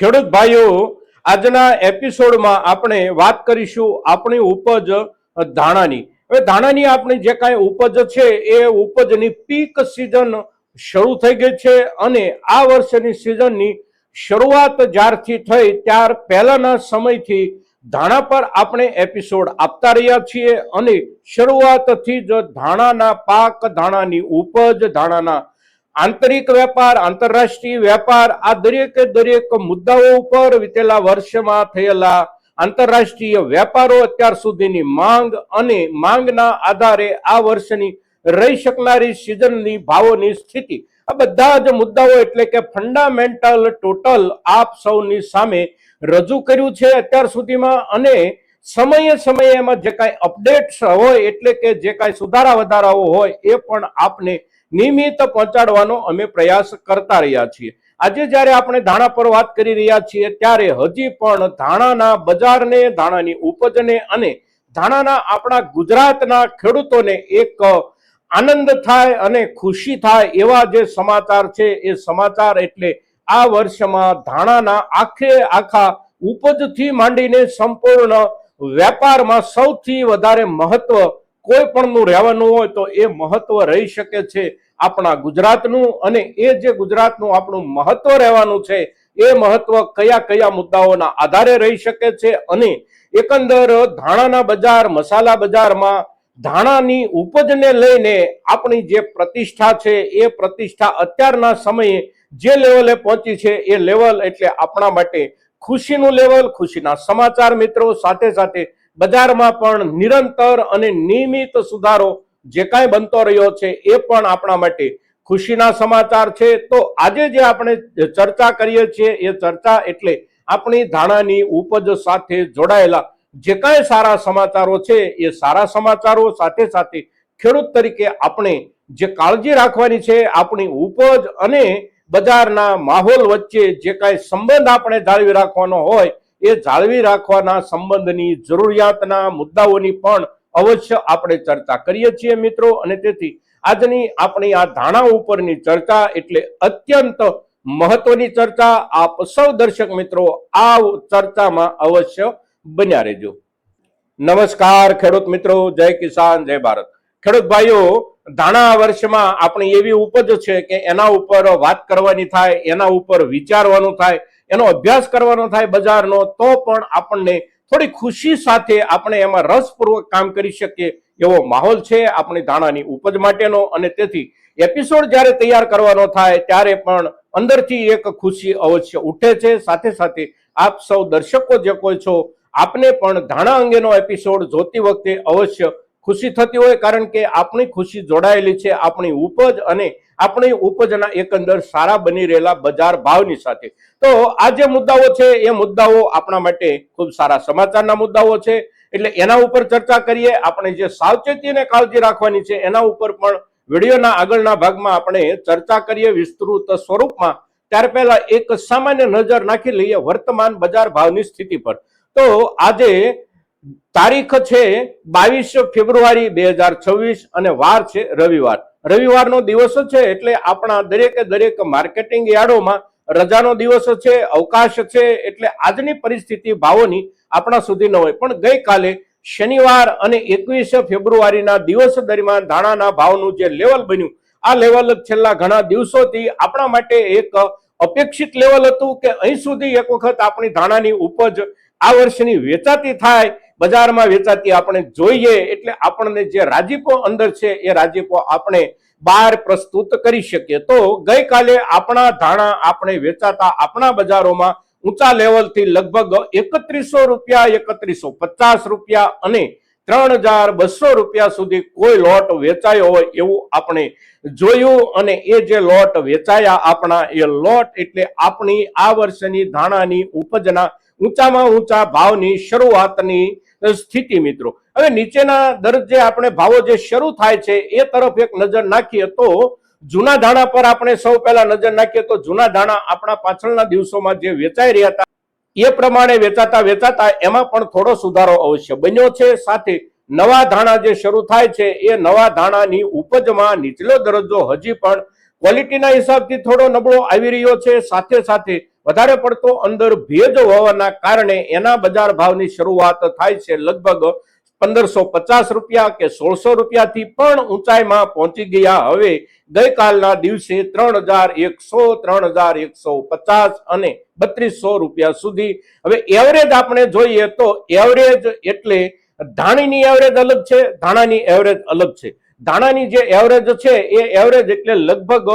ખેડૂત ભાઈઓ, આજના એપિસોડમાં આપણે વાત કરીશું આપણી ઉપજ ધાણાની. હવે ધાણાની આપણી જે કાંઈ ઉપજ છે એ ઉપજની પીક સિઝન શરૂ થઈ ગઈ છે અને આ વર્ષની સિઝનની શરૂઆત જ્યારથી થઈ ત્યાર પહેલાના સમયથી ધાણા પર આપણે એપિસોડ આપતા રહ્યા છીએ અને શરૂઆતથી જ ધાણાના પાક, ધાણાની ઉપજ, ધાણાના આંતરિક વેપાર, આંતરરાષ્ટ્રીય વેપાર, આ દરેકે દરેક મુદ્દાઓ ઉપર વિતેલા વર્ષમાં થયેલા આંતરરાષ્ટ્રીય વેપારો, અત્યાર સુધીની માંગ અને માંગના આધારે આ વર્ષની રહી શકનારી સિઝનની ભાવોની સ્થિતિ, આ બધા જ મુદ્દાઓ એટલે કે ફંડામેન્ટલ ટોટલ આપ સૌની સામે રજૂ કર્યું છે અત્યાર સુધીમાં. અને સમયે સમયે એમાં જે કાંઈ અપડેટ્સ હોય એટલે કે જે કાંઈ સુધારા વધારાઓ હોય એ પણ આપને નિયમિત પહોંચાડવાનો અમે પ્રયાસ કરતા રહ્યા છીએ. આજે જ્યારે આપણે ધાણા પર વાત કરી રહ્યા છીએ ત્યારે હજી પણ ધાણાના બજારને, ધાણાની ઉપજને અને ધાણાના આપણા ગુજરાતના ખેડૂતોને એક આનંદ થાય અને ખુશી થાય એવા જે સમાચાર છે એ સમાચાર એટલે આ વર્ષમાં ધાણાના આખા ઉપજથી માંડીને સંપૂર્ણ વેપારમાં સૌથી વધારે મહત્વ કોઈ પણનું રહેવાનું હોય તો એ મહત્વ રહી શકે છે આપણા ગુજરાતનું. અને એ જે ગુજરાતનું આપણું મહત્વ રહેવાનું છે એ મહત્વ કયા કયા મુદ્દાઓના આધારે રહી શકે છે અને એકંદર ધાણાના બજાર, મસાલા બજારમાં ધાણાની ઉપજને લઈને આપણી જે પ્રતિષ્ઠા છે એ પ્રતિષ્ઠા અત્યારના સમયે જે લેવલે પહોંચી છે એ લેવલ એટલે આપણા માટે ખુશીનું લેવલ, ખુશીના સમાચાર મિત્રો. સાથે સાથે બજારમાં પણ નિરંતર અને નિયમિત સુધારો જે કાંઈ બનતો રહ્યો છે એ પણ આપણા માટે ખુશીના સમાચાર છે. તો આજે જે આપણે ચર્ચા કરીએ છીએ એ ચર્ચા એટલે આપણી ધાણાની ઉપજ સાથે જોડાયેલા જે કાંઈ સારા સમાચારો છે એ સારા સમાચારો, સાથે સાથે ખેડૂત તરીકે આપણે જે કાળજી રાખવાની છે આપણી ઉપજ અને બજારના માહોલ વચ્ચે જે કાંઈ સંબંધ આપણે જાળવી રાખવાનો હોય એ જાળવી રાખવાના સંબંધની જરૂરિયાતના મુદ્દાઓની પણ અવશ્ય આપણે ચર્ચા કરીએ છીએ મિત્રો. અને તેથી આજની આપણી આ ધાણા ઉપરની ચર્ચા એટલે અત્યંત મહત્વની ચર્ચા. આપ સૌ દર્શક મિત્રો આ ચર્ચામાં અવશ્ય બન્યા રહેજો. નમસ્કાર ખેડૂત મિત્રો, જય કિસાન, જય ભારત. ખેડૂત ભાઈઓ, ધાણા વર્ષમાં આપણી એવી ઉપજ છે કે એના ઉપર વાત કરવાની થાય, એના ઉપર વિચારવાનું થાય, એનો અભ્યાસ કરવાનો થાય બજારનો, તો પણ આપણને થોડી ખુશી સાથે આપણે એમાં રસપૂર્વક કામ કરી શકીએ એવો માહોલ છે આપણી ધાણાની ઉપજ માટેનો. અને તેથી એપિસોડ જ્યારે તૈયાર કરવાનો થાય ત્યારે પણ અંદરથી એક ખુશી અવશ્ય ઉઠે છે. સાથે સાથે આપ સૌ દર્શકો જે કોઈ છો આપને પણ ધાણા અંગેનો એપિસોડ જોતી વખતે અવશ્ય ખુશી થતી હોય, કારણ કે આપણી ખુશી જોડાયેલી છે આપણી ઉપજ અને આપણી ઉપજના એકંદર સારા બની રહેલા બજાર ભાવની સાથે. તો આ જે મુદ્દાઓ છે એ મુદ્દાઓ આપણા માટે ખૂબ સારા સમાચારના મુદ્દાઓ છે એટલે એના ઉપર ચર્ચા કરીએ. આપણે જે સાવચેતી અને કાળજી રાખવાની છે એના ઉપર પણ વિડીયોના આગળના ભાગમાં આપણે ચર્ચા કરીએ વિસ્તૃત સ્વરૂપમાં. ત્યાર પહેલા એક સામાન્ય નજર નાખી લઈએ વર્તમાન બજાર ભાવની સ્થિતિ પર. તો આજે તારીખ છે 22 ફેબ્રુઆરી 2026 અને વાર છે રવિવાર. રવિવારનો દિવસ છે એટલે આપણા દરેકે દરેક માર્કેટિંગ યાર્ડોમાં રજાનો દિવસ છે, અવકાશ છે. એટલે આજની પરિસ્થિતિ ભાવોની આપણા સુધી ન હોય, પણ ગઈકાલે શનિવાર અને 21 ફેબ્રુઆરીના દિવસ દરમિયાન ધાણાના ભાવનું જે લેવલ બન્યું, આ લેવલ છેલ્લા ઘણા દિવસોથી આપણા માટે એક અપેક્ષિત લેવલ હતું કે અહીં સુધી એક વખત આપણી ધાણાની ઉપજ આ વર્ષની વેચાતી થાય, બજારમાં વેચાતી આપણે જોઈએ એટલે આપણને જે રાજીપો અંદર છે એ રાજીપો આપણે બહાર પ્રસ્તુત કરી શકીએ. તો ગઈકાલે આપણા ધાણા આપણે વેચાતા આપણા બજારોમાં ઊંચા લેવલથી લગભગ 3100 રૂપિયા, 3150 રૂપિયા અને 3200 રૂપિયા સુધી કોઈ લોટ વેચાયો હોય એવું આપણે જોયું. અને એ જે લોટ વેચાયા આપણા, એ લોટ એટલે આપણી આ વર્ષની ધાણાની ઉપજના ઊંચામાં ઊંચા ભાવની શરૂઆતની સ્થિતિ મિત્રો. હવે નીચેના દરજ્જે આપણે ભાવો જે શરૂ થાય છે એ તરફ એક નજર નાખીએ તો જૂના ધાણા પર આપણે સૌ પહેલા નજર નાખીએ તો જૂના ધાણા આપણા પાછળના દિવસોમાં જે વેચાઈ રહ્યા હતા એ પ્રમાણે વેચાતા એમાં પણ થોડો સુધારો અવશ્ય બન્યો છે. સાથે નવા ધાણા જે શરૂ થાય છે એ નવા ધાણાની ઉપજમાં નીચલો દરજ્જો હજી પણ ક્વોલિટીના હિસાબથી થોડો નબળો આવી રહ્યો છે. સાથે સાથે વધારે પડતો અંદર ભેજ હોવાના કારણે એના બજાર ભાવની શરૂઆત થાય છે લગભગ 1550 રૂપિયા કે 1600 રૂપિયાથી પણ ઊંચાઈમાં પહોંચી ગયા. હવે ગઈકાલના દિવસે 3100, 3150 અને 3200 રૂપિયા સુધી. હવે એવરેજ આપણે જોઈએ તો એવરેજ એટલે ધાણીની એવરેજ અલગ છે, ધાણાની એવરેજ અલગ છે. ધાણાની જે એવરેજ છે એ એવરેજ એટલે લગભગ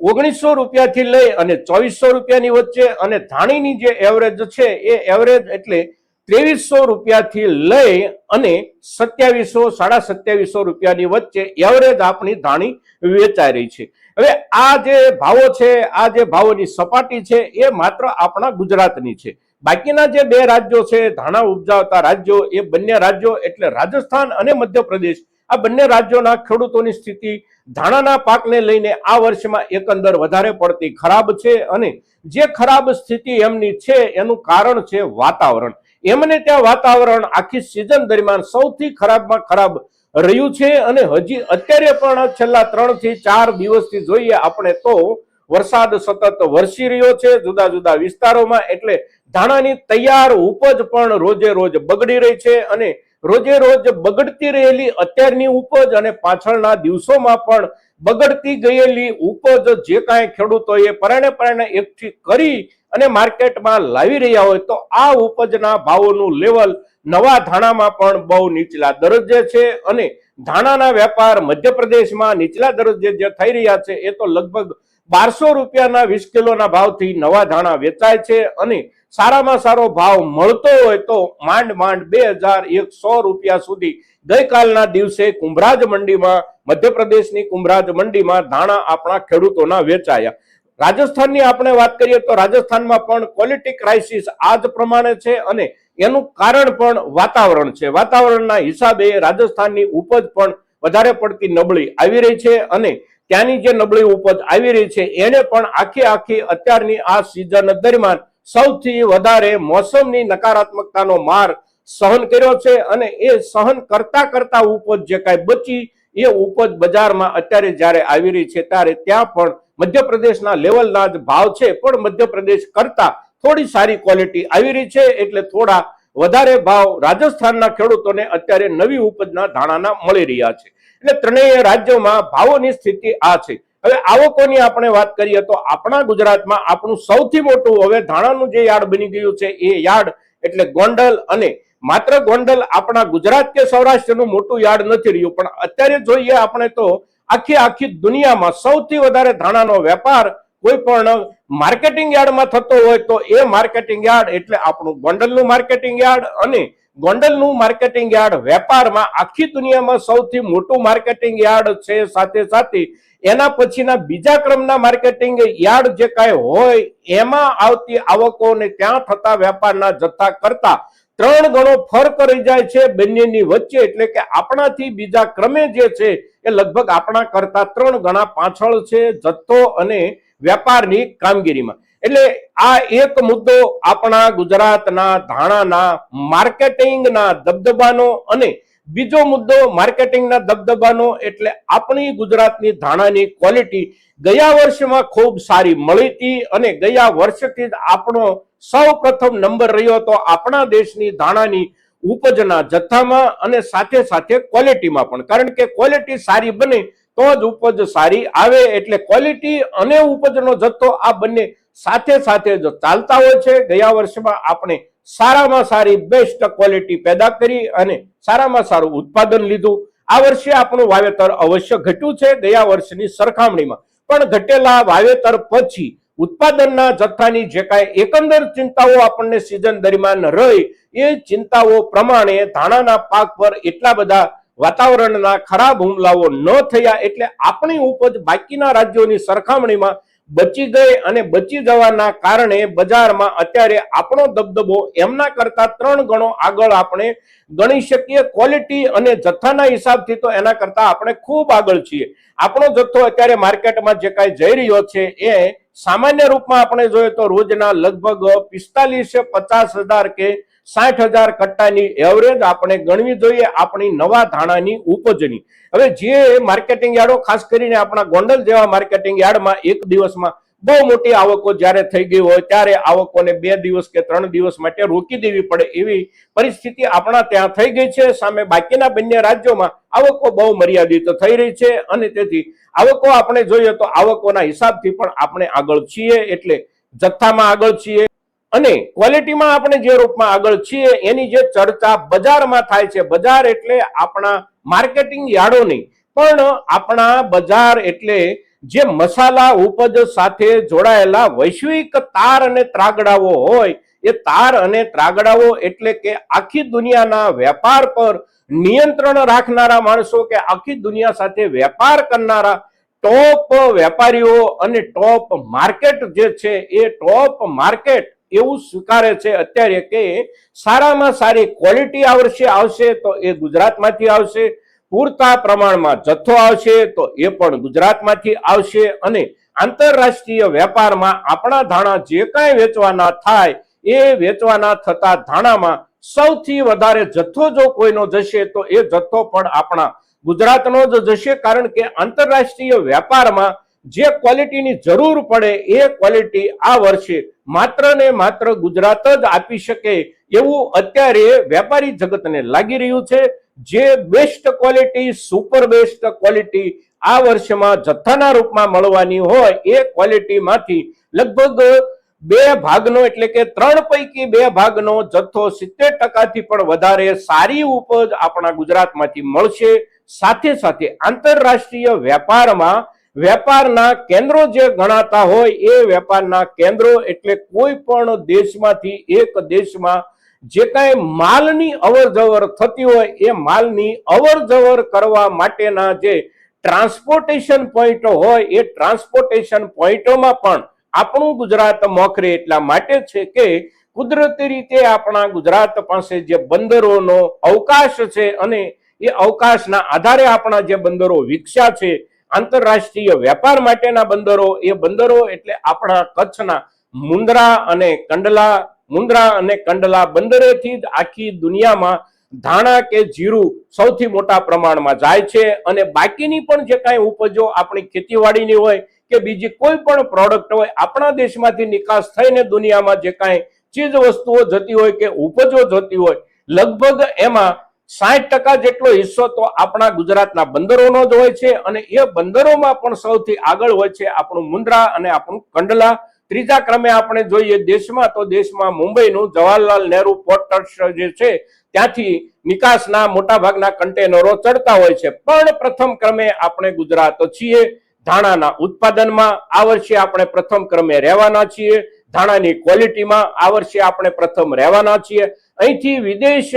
1900 રૂપિયાથી લઈ અને 2400 રૂપિયાની વચ્ચે, અને ધાણીની જે એવરેજ છે એ એવરેજ એટલે 2300 રૂપિયાથી લઈ અને 2700, 2750 રૂપિયાની વચ્ચે એવરેજ આપણી ધાણી વેચાઈ રહી છે. હવે આ જે ભાવો છે, આ જે ભાવોની સપાટી છે એ માત્ર આપણા ગુજરાતની છે. બાકીના જે બે રાજ્યો છે ધાણા ઉપજાવતા રાજ્યો, એ બંને રાજ્યો એટલે રાજસ્થાન અને મધ્યપ્રદેશ, આ બંને રાજ્યોના ખેડૂતોની સ્થિતિ ધાણાના પાકને લઈને આ વર્ષમાં એકંદર વધારે પડતી ખરાબ છે. અને જે ખરાબ સ્થિતિ એમની છે એનું કારણ છે વાતાવરણ. એમને ત્યાં વાતાવરણ આખી સિઝન દરમિયાન સૌથી ખરાબમાં ખરાબ રહ્યું છે. અને હજી અત્યારે પણ છેલ્લા 3 થી 4 દિવસથી જોઈએ આપણે તો વરસાદ સતત વરસી રહ્યો છે જુદા જુદા વિસ્તારોમાં. એટલે ધાણાની તૈયાર ઉપજ પણ રોજે રોજ બગડી રહી છે. અને રોજે રોજ બગડતી રહેલી અત્યારની ઉપજ અને પાછળના દિવસોમાં પણ બગડતી ગયેલી ઉપજ જે કાંઈ ખેડૂતોએ પરાણે એકઠી કરી અને માર્કેટમાં લાવી રહ્યા હોય તો આ ઉપજના ભાવોનું લેવલ નવા ધાણામાં પણ બહુ નીચલા દરજ્જે છે. અને ધાણાના વેપાર મધ્યપ્રદેશમાં નીચલા દરજ્જે જે થઈ રહ્યા છે એ તો લગભગ 1200 રૂપિયાના 20 કિલોના ભાવથી નવા ધાણા વેચાય છે. અને સારામાં સારો ભાવ મળતો હોય તો માંડ 2100 રૂપિયા સુધી ગઈકાલના દિવસે કુંભરાજ મંડીમાં, મધ્યપ્રદેશની કુંભરાજ મંડીમાં ધાણા આપણા ખેડૂતોના વેચાયા. રાજસ્થાનની આપણે વાત કરીએ તો રાજસ્થાનમાં પણ ક્વોલિટી ક્રાઇસિસ આ જ પ્રમાણે છે. અને એનું કારણ પણ વાતાવરણ છે. વાતાવરણના હિસાબે રાજસ્થાનની ઉપજ પણ વધારે પડતી નબળી આવી રહી છે. અને ત્યાંની જે નબળી ઉપજ આવી રહી છે એને પણ આખી અત્યારની આ સિઝન દરમિયાન સૌથી વધારે મોસમની નકારાત્મકતાનો માર સહન કર્યો છે. અને એ સહન કરતા ઉપજ જે કાંઈ બચી એ ઉપજ બજારમાં અત્યારે જ્યારે આવી રહી છે ત્યારે ત્યાં પણ મધ્યપ્રદેશના લેવલના જ ભાવ છે, પણ મધ્યપ્રદેશ કરતા થોડી સારી ક્વોલિટી આવી રહી છે. એટલે થોડા વધારે ભાવ રાજસ્થાનના ખેડૂતોને અત્યારે નવી ઉપજના ધાણાના મળી રહ્યા છે. એટલે ત્રણેય રાજ્યોમાં ભાવોની સ્થિતિ આ છે. હવે આવકોની આપણે વાત કરીએ તો આપણા ગુજરાતમાં આપણું સૌથી મોટું હવે ધાણાનું જે યાર્ડ બની ગયું છે એ યાર્ડ એટલે ગોંડલ. અને માત્ર ગોંડલ આપણા ગુજરાત કે સૌરાષ્ટ્રનું મોટું યાર્ડ નથી રહ્યું, પણ અત્યારે જોઈએ આપણે તો આખી દુનિયામાં સૌથી વધારે ધાણાનો વેપાર કોઈ પણ માર્કેટિંગ યાર્ડમાં થતો હોય તો એ માર્કેટિંગ યાર્ડ એટલે આપણું ગોંડલનું માર્કેટિંગ યાર્ડ. અને ગોંડલનું માર્કેટિંગ યાર્ડ વેપારમાં આખી દુનિયામાં સૌથી મોટું માર્કેટિંગ યાર્ડ છે. સાથે સાથે એના પછીના બીજા ક્રમના માર્કેટિંગ યાર્ડ જે કાંઈ હોય એમાં આવતી આવકો ને ત્યાં થતા વેપારના જથ્થા કરતા 3 ગણો ફરક રહી જાય છે બંનેની વચ્ચે. એટલે કે આપણાથી બીજા ક્રમે જે છે એ લગભગ આપણા કરતા 3 ગણા પાછળ છે જથ્થો અને વેપારની કામગીરીમાં. એટલે આ એક મુદ્દો આપણા ગુજરાતના ધાણાના માર્કેટિંગના દબદબાનો. અને બીજો મુદ્દો માર્કેટિંગના દબદબાનો એટલે આપણી ગુજરાતની ધાણાની ક્વોલિટી ગયા વર્ષમાં ખૂબ સારી મળી હતી. અને ગયા વર્ષથી જ આપણો સૌ પ્રથમ નંબર રહ્યો હતો આપણા દેશની ધાણાની ઉપજના જથ્થામાં અને સાથે સાથે ક્વોલિટીમાં પણ. કારણ કે ક્વોલિટી સારી બને તો જ ઉપજ સારી આવે. એટલે ક્વોલિટી અને ઉપજનો જથ્થો આ બંને સાથે જ ચાલતા હોય છે. ગયા વર્ષમાં આપણે સારામાં સારી બેસ્ટ ક્વોલિટી પેદા કરી અને સારામાં સારું ઉત્પાદન લીધું. આ વર્ષે આપણું વાવેતર અવશ્ય ઘટ્યું છે ગયા વર્ષની સરખામણીમાં, પણ ઘટેલા વાવેતર પછી ઉત્પાદનના જથ્થાની જે કાંઈ એકંદર ચિંતાઓ આપણને સિઝન દરમિયાન રહી એ ચિંતાઓ પ્રમાણે ધાણાના પાક પર એટલા બધા વાતાવરણના ખરાબ હુમલાઓ ન થયા. એટલે આપણી ઉપજ બાકીના રાજ્યોની સરખામણીમાં બચી ગઈ. અને બચી જવાના કારણે બજારમાં અત્યારે આપણો દબદબો એમના કરતા 3 ગણો આગળ આપણે ગણી શકીએ. ક્વોલિટી અને જથ્થાના હિસાબથી તો એના કરતા આપણે ખૂબ આગળ છીએ. આપણો જથ્થો અત્યારે માર્કેટમાં જે કાંઈ જઈ રહ્યો છે એ સામાન્ય રૂપમાં આપણે જોઈએ તો રોજના લગભગ 45-50 હજાર કે 60,000 કટ્ટાની એવરેજ આપણે ગણવી જોઈએ આપણી નવા ધાણાની ઉપજની. હવે જે માર્કેટિંગ યાર્ડો ખાસ કરીને આપણા ગોંડલ જેવા માર્કેટિંગ યાર્ડમાં એક દિવસમાં બહુ મોટી આવકો જ્યારે થઈ ગઈ હોય ત્યારે આવકોને 2 દિવસ કે 3 દિવસ માટે રોકી દેવી પડે એવી પરિસ્થિતિ આપણા ત્યાં થઈ ગઈ છે. સામે બાકીના બંને રાજ્યોમાં આવકો બહુ મર્યાદિત થઈ રહી છે અને તેથી આવકો આપણે જોઈએ તો આવકોના હિસાબથી પણ આપણે આગળ છીએ, એટલે જથ્થામાં આગળ છીએ અને ક્વોલિટીમાં આપણે જે રૂપમાં આગળ છીએ એની જે ચર્ચા બજારમાં થાય છે, બજાર એટલે આપણા માર્કેટિંગ યાર્ડો નહીં પણ આપણા બજાર એટલે જે મસાલા ઉપજ સાથે જોડાયેલા વૈશ્વિક તાર અને ત્રાગડાઓ હોય, એ તાર અને ત્રાગડાઓ એટલે કે આખી દુનિયાના વેપાર પર નિયંત્રણ રાખનારા માણસો કે આખી દુનિયા સાથે વેપાર કરનારા ટોપ વેપારીઓ અને ટોપ માર્કેટ જે છે એ ટોપ માર્કેટ એવું સ્વીકારે છે અત્યારે કે સારામાં સારી ક્વોલિટી આ વર્ષે આવશે તો એ ગુજરાતમાંથી આવશે, પૂરતા પ્રમાણમાં જથ્થો આવશે તો એ પણ ગુજરાતમાંથી આવશે અને આંતરરાષ્ટ્રીય વેપારમાં આપણા ધાણા જે કાંઈ વેચવાના થાય એ વેચવાના થતા ધાણામાં સૌથી વધારે જથ્થો જો કોઈનો જશે તો એ જથ્થો પણ આપણા ગુજરાતનો જ જશે, કારણ કે આંતરરાષ્ટ્રીય વેપારમાં જે ક્વોલિટીની જરૂર પડે એ ક્વોલિટી આ વર્ષે માત્ર ને માત્ર ગુજરાત જ આપી શકે એવું અત્યારે વેપારી જગતને લાગી રહ્યું છે. જે best quality, super best quality આ વર્ષમાં જથ્થાના રૂપમાં મળવાની હોય એ ક્વોલિટીમાંથી લગભગ 2 ભાગનો એટલે કે 3 પૈકી 2 ભાગનો જથ્થો 70% પણ વધારે સારી ઉપજ આપણા ગુજરાતમાંથી મળશે. સાથે સાથે આંતરરાષ્ટ્રીય વેપારમાં વેપારના કેન્દ્રો જે ગણાતા હોય એ વેપારના કેન્દ્રો એટલે કોઈ પણ દેશમાંથી એક દેશમાં જે કાંઈ માલની અવરજવર થતી હોય એ માલની અવરજવર કરવા માટેના જે ટ્રાન્સપોર્ટેશન પોઈન્ટ હોય એ ટ્રાન્સપોર્ટેશન પોઈન્ટોમાં પણ આપણું ગુજરાત મોખરે એટલા માટે છે કે કુદરતી રીતે આપણા ગુજરાત પાસે જે બંદરોનો અવકાશ છે અને એ અવકાશના આધારે આપણા જે બંદરો વિકસ્યા છે આંતરરાષ્ટ્રીય વેપાર માટેના બંદરો, એ બંદરો એટલે આપણા કચ્છના મુંદ્રા અને કંડલા બંદરેથી જ આખી દુનિયામાં ધાણા કે જીરું સૌથી મોટા પ્રમાણમાં જાય છે અને બાકીની પણ જે કાંઈ ઉપજો આપણી ખેતીવાડીની હોય કે બીજી કોઈ પણ પ્રોડક્ટ હોય આપણા દેશમાંથી નિકાસ થઈને દુનિયામાં જે કાંઈ ચીજ વસ્તુઓ જતી હોય કે ઉપજો જતી હોય લગભગ એમાં 60% જેટલો હિસ્સો તો આપણા ગુજરાતના બંદરોનો જ હોય છે અને એ બંદરોમાં પણ સૌથી આગળ હોય છે આપણું મુંદ્રા અને આપણું કંડલા. ત્રીજા ક્રમે આપણે જોઈએ દેશમાં તો દેશમાં મુંબઈનું જવાહરલાલ નહેરુ પોર્ટ ટ્રસ્ટ જે છે ત્યાંથી નિકાસના મોટા ભાગના કન્ટેનરો ચડતા હોય છે, પણ પ્રથમ ક્રમે આપણે ગુજરાત છીએ. ધાણાના ઉત્પાદનમાં આ વર્ષે આપણે પ્રથમ ક્રમે રહેવાના છીએ, ધાણાની ક્વોલિટીમાં આ વર્ષે આપણે પ્રથમ રહેવાના છીએ. અહીંથી વિદેશ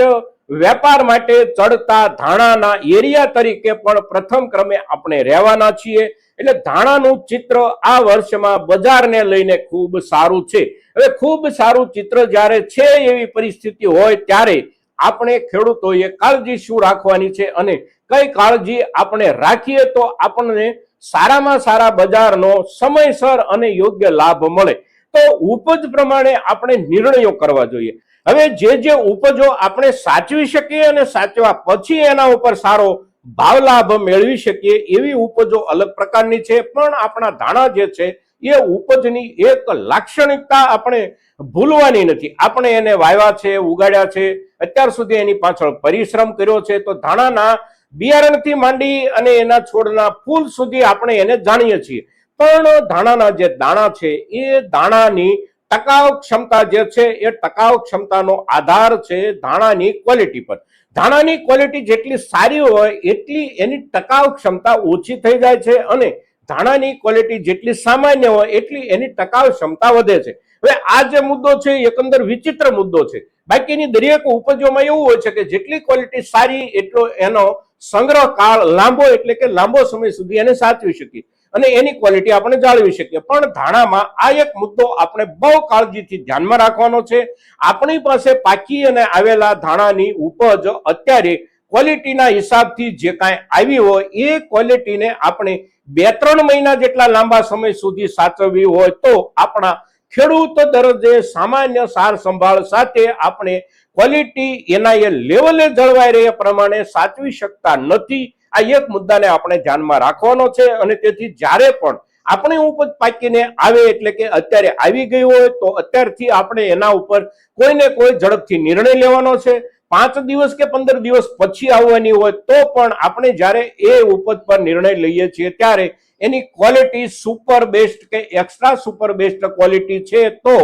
વેપાર માટે ચડતા ધાણાના એરિયા તરીકે પણ પ્રથમ ક્રમે આપણે રહેવાના છીએ. એટલે ધાણાનું ચિત્ર આ વર્ષમાં બજારને લઈને ખૂબ સારું છે. હવે ખૂબ સારું ચિત્ર જ્યારે છે એવી પરિસ્થિતિ હોય ત્યારે આપણે ખેડૂતોએ કાળજી શું રાખવાની છે અને કઈ કાળજી આપણે રાખીએ તો આપણને સારામાં સારા બજારનો સમયસર અને યોગ્ય લાભ મળે. તો ઉપજ પ્રમાણે આપણે નિર્ણયો કરવા જોઈએ. હવે જે ઉપજો આપણે સાચવી શકીએ અને સાચવા પછી એના ઉપર સારો ભાવ લાભ મેળવી શકીએ એવી ઉપજો અલગ પ્રકારની છે, પણ આપણા ધાણા જે છે એ ઉપજની એક લાક્ષણિકતા આપણે ભૂલવાની નથી. આપણે એને વાવ્યા છે, ઉગાડ્યા છે, અત્યાર સુધી એની પાછળ પરિશ્રમ કર્યો છે, તો ધાણાના બિયારણથી માંડી અને એના છોડના ફૂલ સુધી આપણે એને જાણીએ છીએ. પણ ધાણાના જે દાણા છે એ દાણાની ટકાઉ ક્ષમતા જે છે એ ટકાઉ ક્ષમતાનો આધાર છે ધાણાની ક્વોલિટી પર. ધાણાની ક્વોલિટી જેટલી સારી હોય એટલી એની ટકાઉ ક્ષમતા ઓછી થઈ જાય છે અને ધાણાની ક્વોલિટી જેટલી સામાન્ય હોય એટલી એની ટકાઉ ક્ષમતા વધે છે. હવે આ જે મુદ્દો છે એકંદર વિચિત્ર મુદ્દો છે. બાકીની દરેક ઉપજોમાં એવું હોય છે કે જેટલી ક્વોલિટી સારી એટલો એનો સંગ્રહ કાળ લાંબો, એટલે કે લાંબો સમય સુધી એને સાચવી શકીએ અને એની ક્વોલિટી આપણે જાળવી શકીએ. પણ ધાણામાં આ એક મુદ્દો આપણે બહુ કાળજીથી ધ્યાનમાં રાખવાનો છે. આપણી પાસે પાકી અને આવેલા ધાણાની ઉપજ અત્યારે ક્વોલિટીના હિસાબથી જે કાંઈ આવી હોય એ ક્વોલિટીને આપણે 2-3 મહિના જેટલા લાંબા સમય સુધી સાચવવી હોય તો આપણા ખેડૂત દરજ્જે સામાન્ય સાર સંભાળ સાથે આપણે ક્વોલિટી એના એ લેવલે જળવાઈ રહે પ્રમાણે સાચવી શકતા નથી. આ એક મુદ્દાને આપણે ધ્યાનમાં રાખવાનો છે અને તેથી જ્યારે પણ આપણી ઉપજ પાકીને આવે એટલે કે અત્યારે આવી ગઈ હોય તો અત્યારથી આપણે એના ઉપર કોઈને કોઈ ઝડપથી નિર્ણય લેવાનો છે. 5 દિવસ કે 15 દિવસ પછી આવવાની હોય તો પણ આપણે જ્યારે એ ઉપજ પર નિર્ણય લઈએ છીએ ત્યારે એની ક્વોલિટી સુપર બેસ્ટ કે એક્સ્ટ્રા સુપર બેસ્ટ ક્વોલિટી છે તો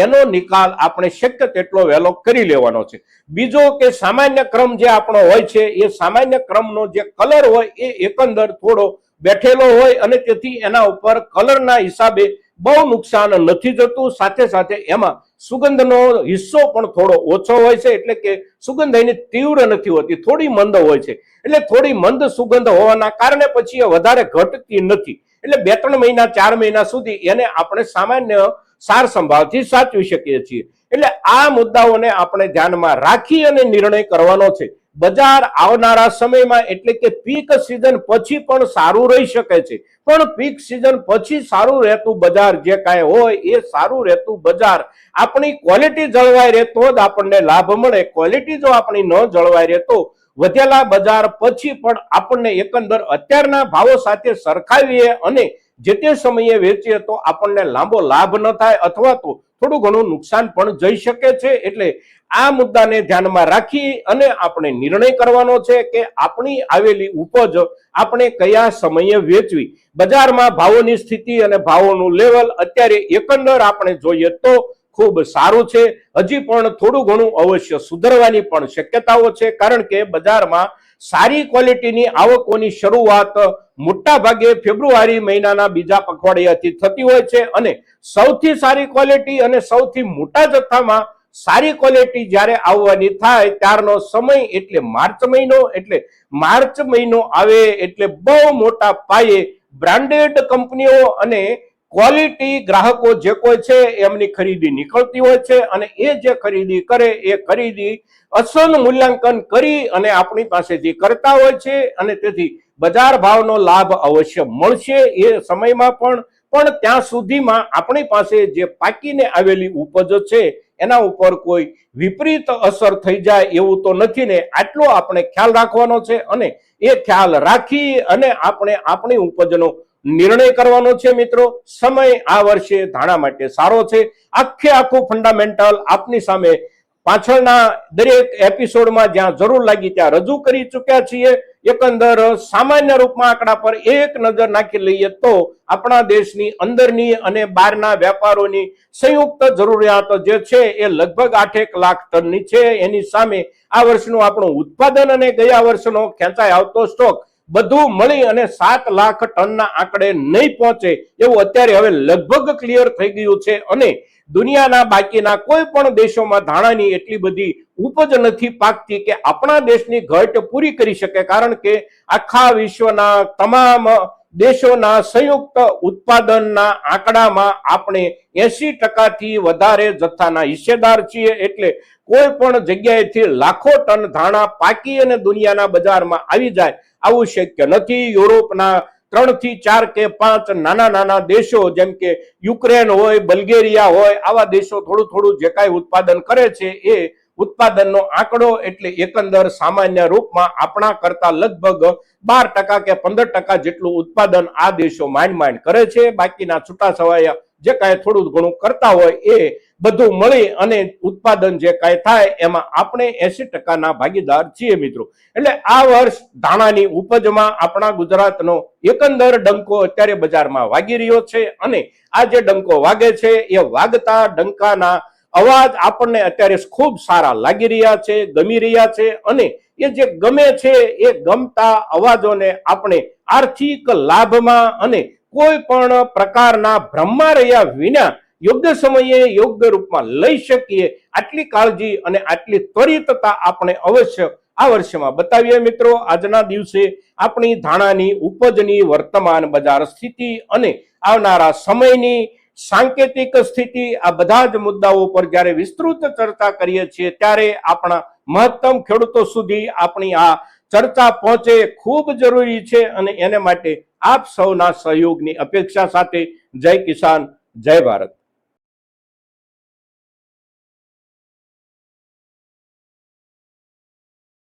એનો નિકાલ આપણે શક્ય તેટલો વહેલો કરી લેવાનો છે. બીજો કે સામાન્ય ક્રમ જે આપણો હોય છે એ સામાન્ય ક્રમનો જે કલર હોય એ એકંદર થોડો બેઠેલો હોય અને તેથી એના ઉપર કલરના હિસાબે બહુ નુકસાન નથી જતું. સાથે સાથે એમાં સુગંધનો હિસ્સો પણ થોડો ઓછો હોય છે એટલે કે સુગંધ એની તીવ્ર નથી હોતી, થોડી મંદ હોય છે. એટલે થોડી મંદ સુગંધ હોવાના કારણે પછી એ વધારે ઘટતી નથી. એટલે 2-3 મહિના 4 મહિના સુધી એને આપણે સામાન્ય સાર સંભાળથી સાચવી શકીએ છીએ. એટલે આ મુદ્દાઓને આપણે ધ્યાનમાં રાખી અને નિર્ણય કરવાનો છે. બજાર આવનારા સમયમાં એટલે કે પીક સિઝન પછી પણ સારું રહી શકે છે, પણ પીક સિઝન પછી સારું રહેતું બજાર જે કાંઈ હોય એ સારું રહેતું બજાર આપણી ક્વોલિટી જળવાઈ રહે તો જ આપણને લાભ મળે. ક્વોલિટી જો આપણી ન જળવાઈ રહે તો વધેલા બજાર પછી પણ આપણને એકંદર અત્યારના ભાવો સાથે સરખાવીએ અને જે તે સમયે વેચીએ તો આપણને લાંબો લાભ ન થાય અથવા તો થોડું ઘણું નુકસાન પણ જઈ શકે છે. એટલે આ મુદ્દાને ધ્યાનમાં રાખી અને આપણે નિર્ણય કરવાનો છે કે આપણી આવેલી ઉપજ આપણે કયા સમયે વેચવી. બજારમાં ભાવોની સ્થિતિ અને ભાવોનું લેવલ અત્યારે એકંદર આપણે જોઈએ તો ખૂબ સારું છે. હજી પણ થોડું ઘણું અવશ્ય સુધરવાની પણ શક્યતાઓ છે, કારણ કે બજારમાં સારી ક્વોલિટીની આવકોની શરૂઆત મોટા ભાગે ફેબ્રુઆરી મહિનાના બીજા પખવાડિયાથી થતી હોય છે અને સૌથી સારી ક્વોલિટી અને સૌથી મોટા જથ્થામાં સારી ક્વોલિટી જ્યારે આવવાની થાય ત્યારનો સમય એટલે માર્ચ મહિનો. એટલે માર્ચ મહિનો આવે એટલે બહુ મોટા પાયે બ્રાન્ડેડ કંપનીઓ અને ક્વોલિટી ગ્રાહકો જે કોઈ છે એમની ખરીદી નીકળતી હોય છે અને એ જે ખરીદી કરે એ ખરીદી અસલ મૂલ્યાંકન કરી અને આપણી પાસેથી કરતા હોય છે અને તેથી બજાર ભાવનો લાભ અવશ્ય મળશે એ સમયમાં પણ ત્યાં સુધીમાં આપણી પાસે જે પાકીને આવેલી ઉપજ છે એના ઉપર કોઈ વિપરીત અસર થઈ જાય એવું તો નથી ને. આટલો આપણે ખ્યાલ રાખવાનો છે અને એ ખ્યાલ રાખી અને આપણે આપણી ઉપજનો નિર્ણય કરવાનો છે. મિત્રો, સમય આ વર્ષે ધાણા માટે સારો છે. આખું ફંડામેન્ટલ આપની સામે પાછળના દરેક એપિસોડમાં જ્યાં જરૂર લાગી ત્યાં રજૂ કરી ચૂક્યા છીએ. એકંદર સામાન્ય રૂપમાં આંકડા પર એક નજર નાખી લઈએ તો આપણા દેશની અંદરની અને બહારના વેપારોની સંયુક્ત જરૂરિયાત જે છે એ લગભગ 8 લાખ ટનની છે. એની સામે આ વર્ષનું આપણું ઉત્પાદન અને ગયા વર્ષનો ખેંચાઈ આવતો સ્ટોક બધું મળી અને 7 લાખ ટનના આંકડે નહીં પહોંચે એવું અત્યારે હવે લગભગ ક્લિયર થઈ ગયું છે અને દુનિયાના બાકીના કોઈ પણ દેશોમાં ધાણાની એટલી બધી ઉપજ નથી પાકતી કે આપણા દેશની ઘટ પૂરી કરી શકે, કારણ કે આખા વિશ્વના તમામ દેશોના સંયુક્ત ઉત્પાદનના આંકડામાં આપણે 80%થી વધારે જથ્થાના હિસ્સેદાર છીએ. એટલે કોઈ પણ જગ્યાએથી લાખો ટન ધાણા પાકી અને દુનિયાના બજારમાં આવી જાય આવું શક્ય નથી. યુરોપના 3 થી 4 કે 5 નાના દેશો જેમ કે યુક્રેન હોય, બલ્ગેરિયા હોય, આવા દેશો થોડું જે કાંઈ ઉત્પાદન કરે છે એ ઉત્પાદનનો આંકડો એટલે એકંદર સામાન્ય રૂપમાં આપણા કરતા લગભગ 12% કે 15% જેટલું ઉત્પાદન આ દેશો માંડ કરે છે. બાકીના છૂટા છવાયા જે કાંઈ થોડું ઘણું કરતા હોય એ બધું મળી અને ઉત્પાદન જે કાંઈ થાય એમાં આપણે 80%ના ભાગીદાર છીએ. મિત્રો, એટલે આ વર્ષ ધાણાની ઉપજમાં આપણા ગુજરાતનો એકંદર ડંકો અત્યારે બજારમાં વાગી રહ્યો છે અને આ જે ડંકો વાગે છે એ વાગતા ડંકાના અવાજ આપણને અત્યારે ખૂબ સારા લાગી રહ્યા છે, ગમી રહ્યા છે અને એ જે ગમે છે એ ગમતા અવાજોને આપણે આર્થિક લાભમાં અને કોઈ પણ પ્રકારના ભ્રમમાં રહ્યા વિના યોગ્ય સમયે યોગ્ય રૂપમાં લઈ શકીએ આટલી કાળજી અને આટલી ત્વરિતતા આપણે અવશ્ય આ વર્ષમાં બતાવીએ. મિત્રો, આજના દિવસે આપણી ધાણાની ઉપજની વર્તમાન બજાર સ્થિતિ અને આવનારા સમયની સાંકેતિક સ્થિતિ આ બધા જ મુદ્દાઓ પર જ્યારે વિસ્તૃત ચર્ચા કરીએ છીએ ત્યારે આપણા મહત્તમ ખેડૂતો સુધી આપણી આ ચર્ચા પહોંચે ખૂબ જરૂરી છે અને એને માટે આપ સૌના સહયોગની અપેક્ષા સાથે જય કિસાન, જય ભારત.